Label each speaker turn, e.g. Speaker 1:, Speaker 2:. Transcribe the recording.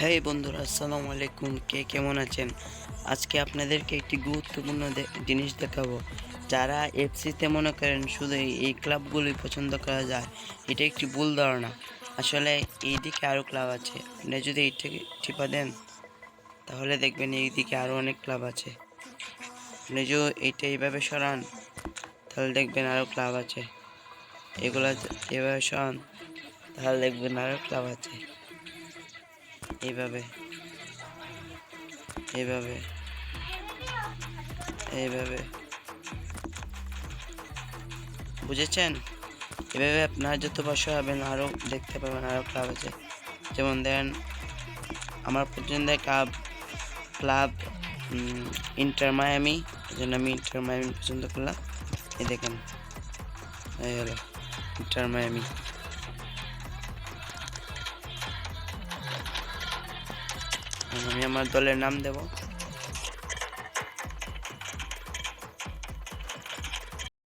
Speaker 1: হেই বন্ধুরা, আসসালামু আলাইকুম। কে কেমন আছেন? আজকে আপনাদেরকে একটি গুরুত্বপূর্ণ জিনিস দেখাবো। যারা এফসিতে মনে করেন শুধু এই ক্লাবগুলোই পছন্দ করা যায়, এটা একটি ভুল ধারণা। আসলে এইদিকে আরও ক্লাব আছে। আপনি যদি এইটাকে টিপা দেন তাহলে দেখবেন এইদিকে আরও অনেক ক্লাব আছে। আপনি যদি এইটা এইভাবে সরান তাহলে দেখবেন আরও ক্লাব আছে। এগুলা এভাবে সরান তাহলে দেখবেন আরও ক্লাব আছে। এইভাবে এইভাবে এইভাবে বুঝেছেন? এভাবে আপনারা যতবার সরাবেন আরও দেখতে পাবেন আরও ক্লাব আছে। যেমন দেখেন, আমার পছন্দের ক্লাব ইন্টার মায়ামি, এই জন্য আমি ইন্টার মায়ামি পছন্দ করলাম। এই দেখেন, এই হলো ইন্টার মায়ামি। আমি আমার দলের নাম দেব।